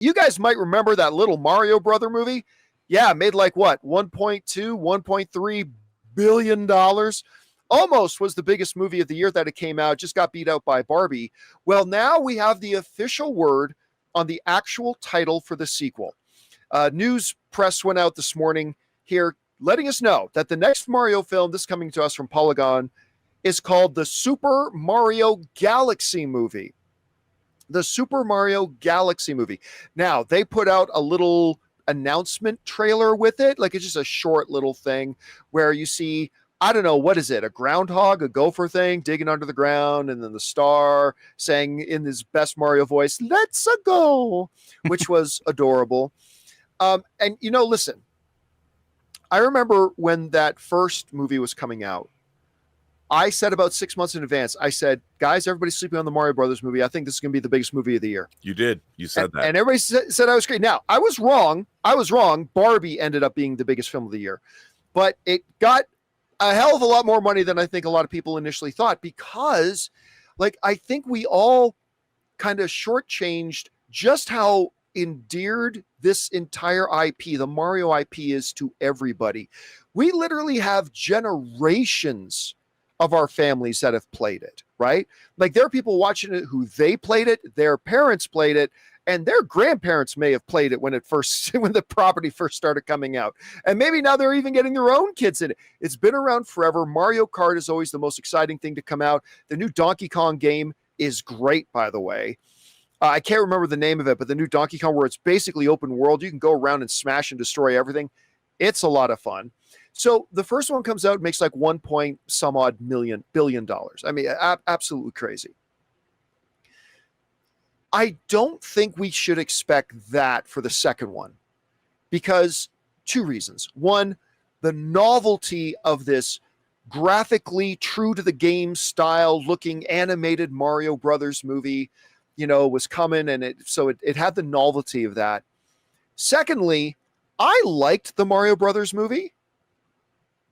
You guys might remember that little Mario Brother movie. Yeah, made like what, 1.2, $1.3 billion. Almost was the biggest movie of the year that it came out, just got beat out by Barbie. Well, now we have the official word on the actual title for the sequel. News press went out this morning here letting us know that the next Mario film, this coming to us from Polygon, is called the Super Mario Galaxy movie. The Super Mario Galaxy movie. Now, they put out a little announcement trailer with it. Like, it's just a short little thing where you see, I don't know, what is it? A groundhog, a gopher thing digging under the ground, and then the star saying in his best Mario voice, "Let's go," which was adorable. And, listen, I remember when that first movie was coming out, I said about 6 months in advance, I said, guys, everybody's sleeping on the Mario Brothers movie. I think this is going to be the biggest movie of the year. You did. You said that. And everybody said I was great. Now, I was wrong. Barbie ended up being the biggest film of the year. But it got a hell of a lot more money than I think a lot of people initially thought, because, I think we all kind of shortchanged just how endeared this entire IP, the Mario IP, is to everybody. We literally have generations of our families that have played it, right? There are people watching it who they played it, their parents played it, and their grandparents may have played it when the property first started coming out. And maybe now they're even getting their own kids in it. It's been around forever. Mario Kart is always the most exciting thing to come out. The new Donkey Kong game is great, by the way. I can't remember the name of it, but the new Donkey Kong, where it's basically open world, you can go around and smash and destroy everything. It's a lot of fun. So the first one comes out, makes like 1 point some odd billion dollars. I mean, absolutely crazy. I don't think we should expect that for the second one, because two reasons. One, the novelty of this graphically true to the game style looking animated Mario Brothers movie, was coming, and it had the novelty of that. Secondly, I liked the Mario Brothers movie.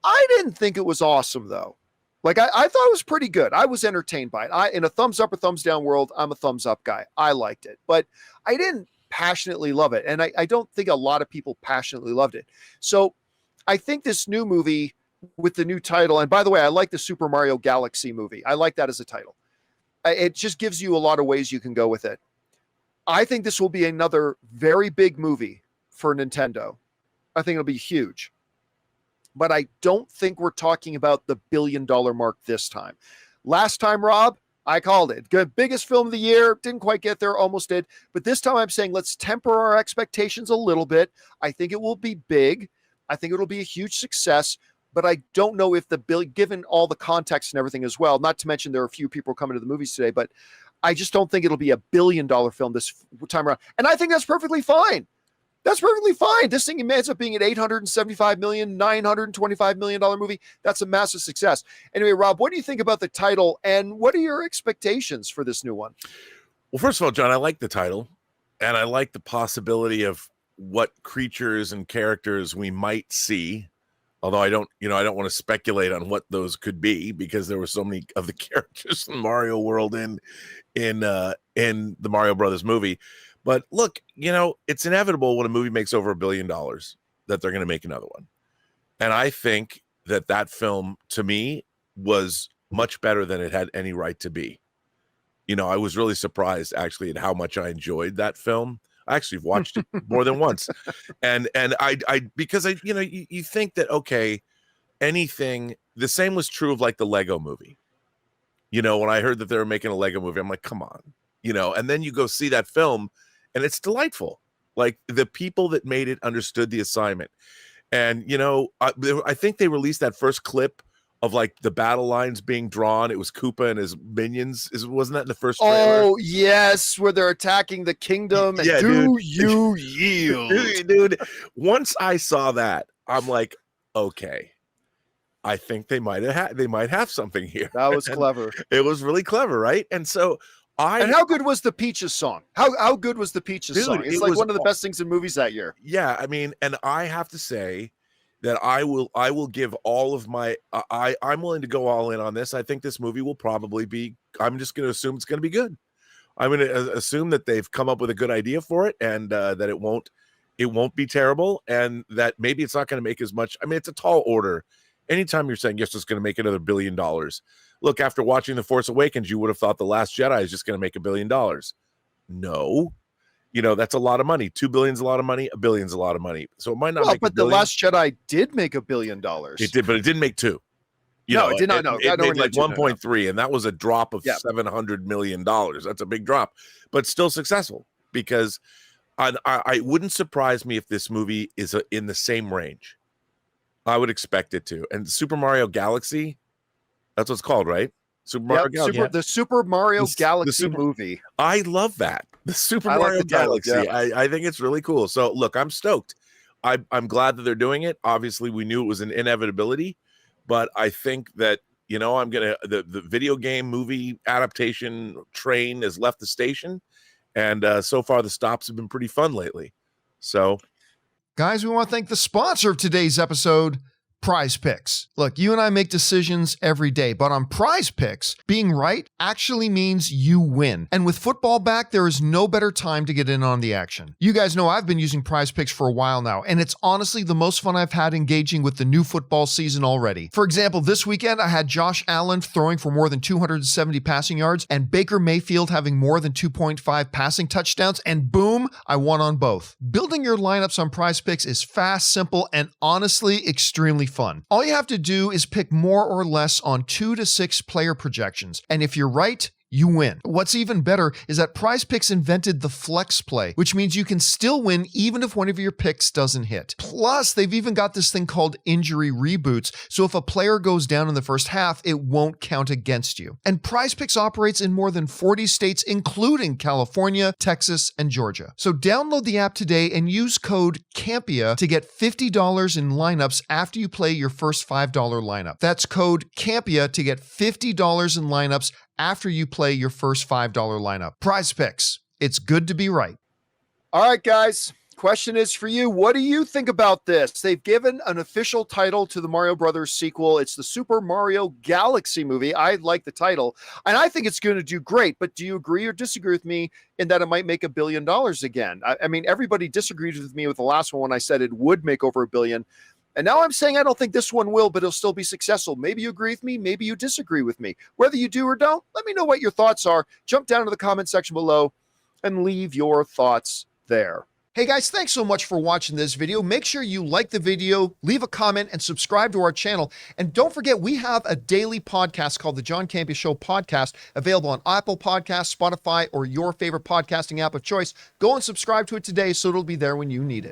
I didn't think it was awesome, though. I thought it was pretty good. I was entertained by it. In a thumbs up or thumbs down world, I'm a thumbs up guy. I liked it, but I didn't passionately love it. And I don't think a lot of people passionately loved it. So I think this new movie with the new title, and by the way, I like the Super Mario Galaxy movie. I like that as a title. It just gives you a lot of ways you can go with it. I think this will be another very big movie for Nintendo. I think it'll be huge. But I don't think we're talking about the $1 billion mark this time. Last time, Rob, I called it. Good, biggest film of the year. Didn't quite get there, almost did. But this time I'm saying let's temper our expectations a little bit. I think it will be big. I think it'll be a huge success. But I don't know if given all the context and everything as well, not to mention there are a few people coming to the movies today, but I just don't think it'll be $1 billion film this time around. And I think that's perfectly fine. That's perfectly fine. This thing ends up being an $875 million, $925 million movie. That's a massive success. Anyway, Rob, what do you think about the title, and what are your expectations for this new one? Well, first of all, John, I like the title, and I like the possibility of what creatures and characters we might see. Although I don't want to speculate on what those could be, because there were so many of the characters in Mario World in the Mario Brothers movie. But look, it's inevitable when a movie makes over $1 billion that they're going to make another one. And I think that film, to me, was much better than it had any right to be. I was really surprised, actually, at how much I enjoyed that film. I actually watched it more than once. And because you think that, okay, anything, the same was true of the Lego movie. When I heard that they were making a Lego movie, I'm like, come on, and then you go see that film and it's delightful. The people that made it understood the assignment. And, I think they released that first clip of the battle lines being drawn. It was Koopa and his minions. Wasn't that in the first trailer? Oh, yes, where they're attacking the kingdom. And yeah, you yield? Dude, once I saw that, I'm like, okay, I think they might have something here. That was clever. It was really clever, right? And so and how good was the Peaches song? How good was the Peaches song? It's one of the best things in movies that year. Yeah, I mean, and I have to say that I will give all of my I'm willing to go all in on this. I think this movie will probably be, I'm just going to assume it's going to be good. I'm going to assume that they've come up with a good idea for it, and that it won't be terrible, and that maybe it's not going to make as much. I mean, it's a tall order. Anytime you're saying, yes, it's going to make another $1 billion. Look, after watching The Force Awakens, you would have thought The Last Jedi is just going to make $1 billion. No. That's a lot of money. 2 billion is a lot of money. $1 billion is a lot of money. So it might not make but $1 billion. The Last Jedi did make $1 billion. It did, but it didn't make 2. It did not. It made like 1.3, and that was a drop of $700 million. That's a big drop, but still successful, because I wouldn't surprise me if this movie is in the same range. I would expect it to. And Super Mario Galaxy, that's what it's called, right? Super Mario Galaxy. The Super Mario Galaxy movie. I love that. The Super Mario Galaxy. I think it's really cool. So look, I'm stoked. I'm glad that they're doing it. Obviously, we knew it was an inevitability, but I think that, the video game movie adaptation train has left the station. And so far, the stops have been pretty fun lately. So, guys, we want to thank the sponsor of today's episode, PrizePicks. Look, you and I make decisions every day, but on PrizePicks, being right actually means you win. And with football back, there is no better time to get in on the action. You guys know I've been using PrizePicks for a while now, and it's honestly the most fun I've had engaging with the new football season already. For example, this weekend, I had Josh Allen throwing for more than 270 passing yards and Baker Mayfield having more than 2.5 passing touchdowns, and boom, I won on both. Building your lineups on PrizePicks is fast, simple, and honestly extremely fun. All you have to do is pick more or less on 2 to 6 player projections, and if you're right, you win. What's even better is that PrizePicks invented the flex play, which means you can still win even if one of your picks doesn't hit. Plus, they've even got this thing called injury reboots, so if a player goes down in the first half, it won't count against you. And PrizePicks operates in more than 40 states, including California, Texas, and Georgia. So download the app today and use code CAMPEA to get $50 in lineups after you play your first $5 lineup. That's code CAMPEA to get $50 in lineups after you play your first $5 lineup. PrizePicks. It's good to be right. All right, guys. Question is for you. What do you think about this? They've given an official title to the Mario Brothers sequel. It's the Super Mario Galaxy movie. I like the title, and I think it's going to do great. But do you agree or disagree with me in that it might make $1 billion again? I mean, everybody disagreed with me with the last one when I said it would make over $1 billion. And now I'm saying I don't think this one will, but it'll still be successful. Maybe you agree with me. Maybe you disagree with me. Whether you do or don't, let me know what your thoughts are. Jump down to the comment section below and leave your thoughts there. Hey guys, thanks so much for watching this video. Make sure you like the video, leave a comment, and subscribe to our channel. And don't forget, we have a daily podcast called the John Campea Show podcast, available on Apple Podcasts, Spotify, or your favorite podcasting app of choice. Go and subscribe to it today so it'll be there when you need it.